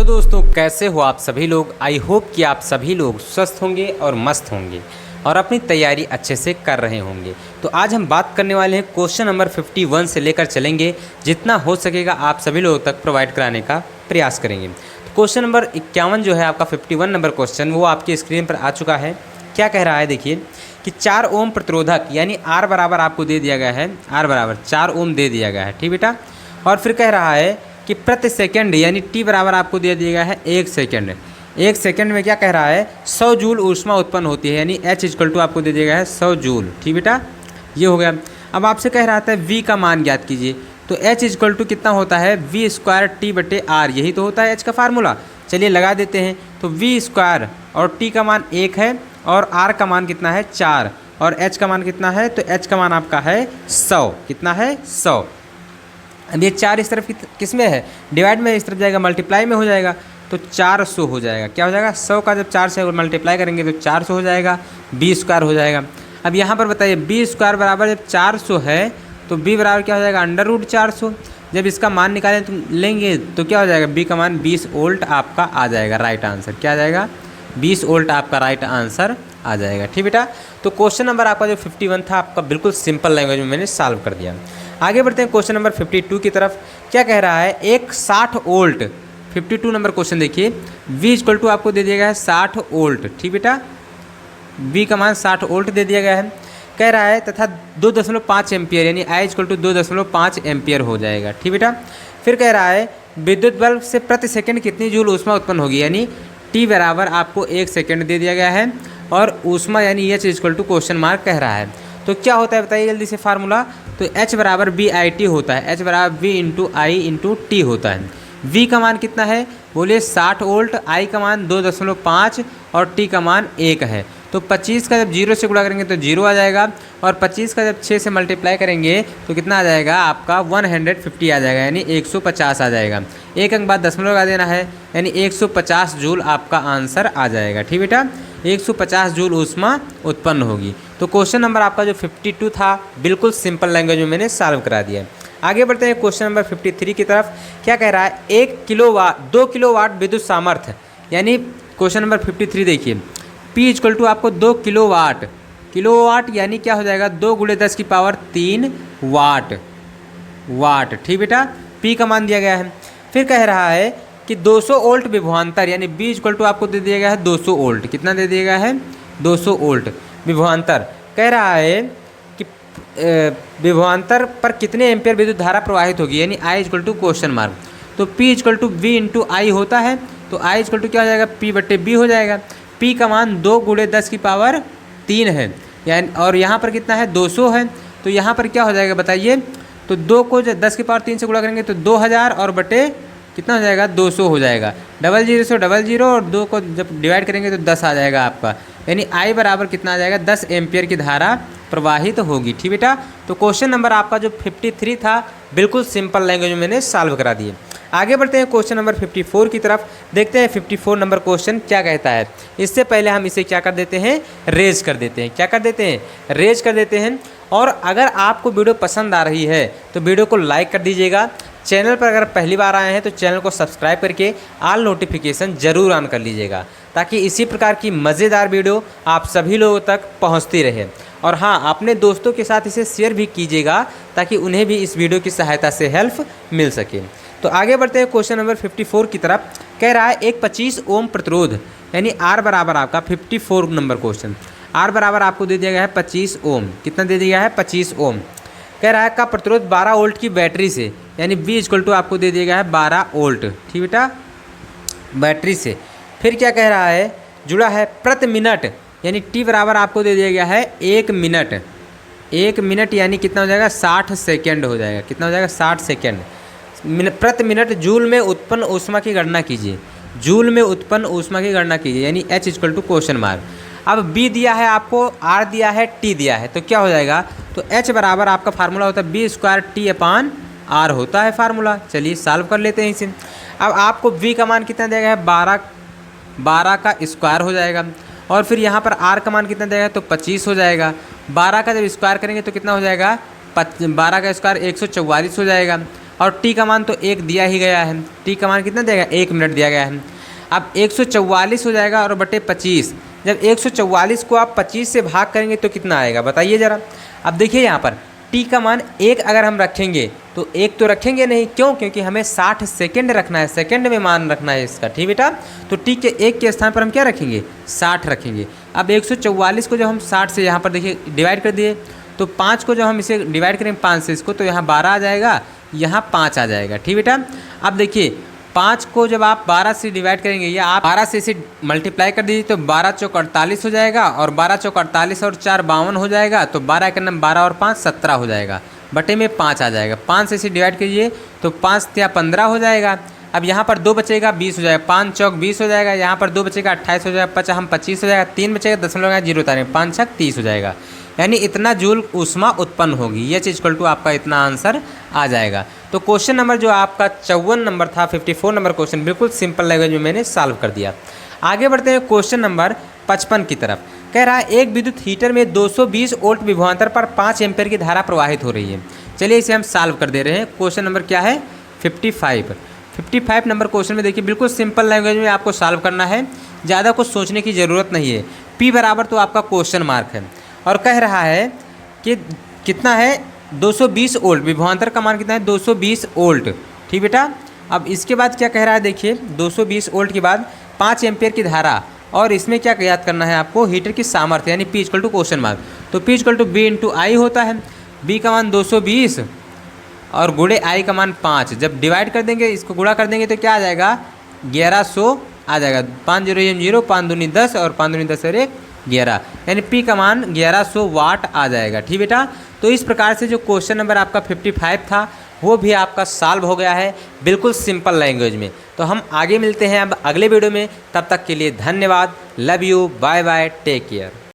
दोस्तों, कैसे हो आप सभी लोग। आई होप कि आप सभी लोग स्वस्थ होंगे और मस्त होंगे और अपनी तैयारी अच्छे से कर रहे होंगे। तो आज हम बात करने वाले हैं क्वेश्चन नंबर 51 से लेकर चलेंगे, जितना हो सकेगा आप सभी लोगों तक प्रोवाइड कराने का प्रयास करेंगे। तो क्वेश्चन नंबर 51 जो है आपका 51 नंबर क्वेश्चन, वो आपकी स्क्रीन पर आ चुका है। क्या कह रहा है देखिए कि 4 ओम प्रतिरोधक यानी आर बराबर आपको दे दिया गया है, आर बराबर 4 ओम दे दिया गया है, ठीक बेटा। और फिर कह रहा है कि प्रति सेकंड यानी टी बराबर आपको दे दिया गया है 1 सेकंड। 1 सेकंड में क्या कह रहा है 100 जूल ऊष्मा उत्पन्न होती है, यानी H इक्वल टू आपको दे दिया गया है 100 जूल, ठीक बेटा। ये हो गया। अब आपसे कह रहा था V का मान ज्ञात कीजिए, तो H इक्वल टू कितना होता है V स्क्वायर टी बटे आर, यही तो होता है H का फार्मूला। चलिए लगा देते हैं। तो V स्क्वायर और T का मान 1 है और R का मान कितना है 4 और H का मान कितना है, तो H का मान आपका है 100। कितना है 100। अब ये 4 इस तरफ किस में है, डिवाइड में इस तरफ जाएगा, मल्टीप्लाई में हो जाएगा तो 400 हो जाएगा। क्या हो जाएगा 100 का जब 4 से मल्टीप्लाई करेंगे तो 400 हो जाएगा, बी स्क्वायर हो जाएगा। अब यहाँ पर बताइए बी स्क्वायर बराबर जब 400 है तो बी बराबर क्या हो जाएगा अंडर रूट 400। जब इसका मान निकालें तो लेंगे तो क्या हो जाएगा, बी का मान 20 वोल्ट आपका आ जाएगा, राइट आंसर। क्या आ जाएगा 20 वोल्ट आपका राइट आंसर आ जाएगा, ठीक बेटा। तो क्वेश्चन नंबर आपका जो 51 था आपका बिल्कुल सिंपल लैंग्वेज में मैंने सॉल्व कर दिया। आगे बढ़ते हैं क्वेश्चन नंबर 52 की तरफ। क्या कह रहा है एक 60 वोल्ट, 52 नंबर क्वेश्चन देखिए, V इक्वल टू आपको दे दिया गया है 60 वोल्ट, ठीक बेटा। V का मान 60 वोल्ट दे दिया गया है। कह रहा है तथा 2.5 एम्पियर यानी I इक्वल टू 2.5 एम्पियर हो जाएगा, ठीक बेटा। फिर कह रहा है विद्युत बल्ब से प्रति सेकंड कितनी जूल ऊष्मा उत्पन्न होगी, यानी T बराबर आपको 1 सेकंड दे दिया गया है और ऊष्मा यानी H equal to question mark कह रहा है। तो क्या होता है बताइए जल्दी से फार्मूला। तो H बराबर BIT होता है, H बराबर V इंटू आई इंटू टी होता है। V का मान कितना है बोलिए 60 वोल्ट, I का मान 2.5 और T का मान 1 है। तो 25 का जब 0 से गुणा करेंगे तो 0 आ जाएगा और 25 का जब 6 से मल्टीप्लाई करेंगे तो कितना आ जाएगा आपका 150 आ जाएगा, यानी 150 आ जाएगा। एक अंक बाद दशमलव लगा देना है, यानी 150 जूल आपका आंसर आ जाएगा, ठीक बेटा। 150 जूल ऊष्मा उत्पन्न होगी। तो क्वेश्चन नंबर आपका जो 52 था बिल्कुल सिंपल लैंग्वेज में मैंने सॉल्व करा दिया। आगे बढ़ते हैं क्वेश्चन नंबर 53 की तरफ। क्या कह रहा है 2 किलोवाट विद्युत सामर्थ्य, यानी क्वेश्चन नंबर 53 देखिए, P इक्वल टू आपको 2 किलोवाट, किलोवाट यानी क्या हो जाएगा 2 × 10⁻³ वाट, ठीक बेटा। P का मान दिया गया है। फिर कह रहा है कि 200 वोल्ट विभवांतर यानी B इक्वल टू आपको दे दिया गया है 200 वोल्ट। कितना दे दिया गया है 200 वोल्ट विभवांतर। कह रहा है कि विभवांतर पर कितने एम्पियर विद्युत धारा प्रवाहित होगी, यानी I equal to question mark. तो P equal to V into I होता है, तो I इक्वल टू क्या हो जाएगा P बटे B हो जाएगा। P का मान 2 × 10⁻³ है, यानी और यहाँ पर कितना है 200 है, तो यहाँ पर क्या हो जाएगा बताइए। तो 2 को 10⁻³ से गुणा करेंगे तो 2000 और बटे कितना हो जाएगा 200 हो जाएगा। 00 से 00 और 2 को जब डिवाइड करेंगे तो 10 आ जाएगा आपका, यानी I बराबर कितना आ जाएगा 10 एम्पियर की धारा प्रवाहित होगी, ठीक बेटा। तो क्वेश्चन नंबर आपका जो 53 था बिल्कुल सिंपल लैंग्वेज में मैंने सॉल्व करा दिए। आगे बढ़ते हैं क्वेश्चन नंबर 54 की तरफ। देखते हैं 54 नंबर क्वेश्चन क्या कहता है। इससे पहले हम इसे क्या कर देते हैं रेज कर देते हैं। क्या कर देते हैं रेज कर देते हैं। और अगर आपको वीडियो पसंद आ रही है तो वीडियो को लाइक कर दीजिएगा। चैनल पर अगर पहली बार आए हैं तो चैनल को सब्सक्राइब करके ऑल नोटिफिकेशन ज़रूर ऑन कर लीजिएगा, ताकि इसी प्रकार की मज़ेदार वीडियो आप सभी लोगों तक पहुंचती रहे। और हाँ, अपने दोस्तों के साथ इसे शेयर भी कीजिएगा ताकि उन्हें भी इस वीडियो की सहायता से हेल्प मिल सके। तो आगे बढ़ते हैं क्वेश्चन नंबर 54 की तरफ। कह रहा है एक 25 ओम प्रतिरोध यानी R बराबर आपका 54 नंबर क्वेश्चन, R बराबर आपको दे दिया गया है 25 ओम। कितना दे दिया गया है 25 ओम। कह रहा है का प्रतिरोध 12 वोल्ट की बैटरी से, यानी V इक्वल टू आपको दे दिया गया है 12 वोल्ट, ठीक बेटा, बैटरी से। फिर क्या कह रहा है जुड़ा है प्रति मिनट, यानी T बराबर आपको दे दिया गया है 1 मिनट। 1 मिनट यानी कितना हो जाएगा 60 सेकेंड हो जाएगा। कितना हो जाएगा 60 सेकेंड। प्रति मिनट जूल में उत्पन्न ऊष्मा की गणना कीजिए, जूल में उत्पन्न ऊष्मा की गणना कीजिए, यानी H equal to question mark. अब B दिया है आपको, R दिया है, T दिया है, तो क्या हो जाएगा। तो H बराबर आपका फार्मूला होता है B स्क्वायर T/R होता है फार्मूला। चलिए सॉल्व कर लेते हैं इसे। अब आपको V का मान कितना दिया गया है 12 का स्क्वायर हो जाएगा और फिर यहाँ पर R का मान कितना देगा तो 25 हो जाएगा। 12 का जब स्क्वायर करेंगे तो कितना हो जाएगा 12 का स्क्वायर 144 हो जाएगा और टी का मान तो 1 दिया ही गया है। टी का मान कितना दिया गया, 1 मिनट दिया गया है। अब 144 हो जाएगा और बटे 25। जब 144 को आप 25 से भाग करेंगे तो कितना आएगा बताइए ज़रा। अब देखिए यहाँ पर टी का मान 1 अगर हम रखेंगे तो 1 तो रखेंगे नहीं, क्यों, क्योंकि हमें 60 सेकेंड रखना है, सेकेंड में मान रखना है इसका, ठीक बेटा। तो टी के 1 के स्थान पर हम क्या रखेंगे, 60 रखेंगे। अब 144 को जब हम 60 से यहाँ पर देखिए डिवाइड कर दिए, तो 5 को जब हम इसे डिवाइड करेंगे 5 से इसको, तो यहाँ 12 आ जाएगा, यहाँ 5 आ जाएगा, ठीक बेटा। अब देखिए 5 को जब आप 12 से डिवाइड करेंगे या आप 12 से इसे मल्टीप्लाई कर दीजिए तो 12 चौक 48 हो जाएगा, और 12 चौक 48 और 4 52 हो जाएगा, तो 12 के नाम 12 और 5 17 हो जाएगा, बटे में 5 आ जाएगा। 5 से इसे डिवाइड कीजिए तो 5 या 15 हो जाएगा। अब यहाँ पर 2 बचेगा 20 हो जाएगा, 5 चौक 20 हो जाएगा, यहाँ पर 2 बचेगा 28 हो जाएगा, 5 हम 25 हो जाएगा, 3 बचेगा 0.0 उतारेंगे, 5 छक 30 हो जाएगा, यानी इतना जूल ऊष्मा उत्पन्न होगी। ये चीज़ इक्वल टू आपका इतना आंसर आ जाएगा। तो क्वेश्चन नंबर जो आपका 54 नंबर था, 54 नंबर क्वेश्चन बिल्कुल सिंपल लैंग्वेज में मैंने सॉल्व कर दिया। आगे बढ़ते हैं क्वेश्चन नंबर 55 की तरफ। कह रहा है एक विद्युत हीटर में 220 वोल्ट विभवांतर पर 5 एम्पीयर की धारा प्रवाहित हो रही है। चलिए इसे हम सॉल्व कर दे रहे हैं। क्वेश्चन नंबर क्या है, 55 नंबर क्वेश्चन में देखिए बिल्कुल सिंपल लैंग्वेज में आपको सॉल्व करना है, ज़्यादा कुछ सोचने की ज़रूरत नहीं है। P बराबर तो आपका क्वेश्चन मार्क है, और कह रहा है कि कितना है 220 वोल्ट, विभवांतर का मान कितना है 220 वोल्ट, ठीक बेटा। अब इसके बाद क्या कह रहा है देखिए, 220 वोल्ट के बाद 5 एम्पीयर की धारा, और इसमें क्या याद करना है आपको, हीटर की सामर्थ्य, यानी P equal to question mark. तो P equal to B into I होता है। B का मान 220 और गुणे I का मान 5, जब डिवाइड कर देंगे, इसको गुणा कर देंगे तो क्या आ जाएगा 1100 आ जाएगा। 5 0 0, 5 दूनी 10 और 5 दूनी 10 और 1 11, यानी P का मान 1100 वाट आ जाएगा, ठीक बेटा। तो इस प्रकार से जो क्वेश्चन नंबर आपका 55 था वो भी आपका सॉल्व हो गया है बिल्कुल सिंपल लैंग्वेज में। तो हम आगे मिलते हैं अब अगले वीडियो में, तब तक के लिए धन्यवाद, love you, bye bye, take care.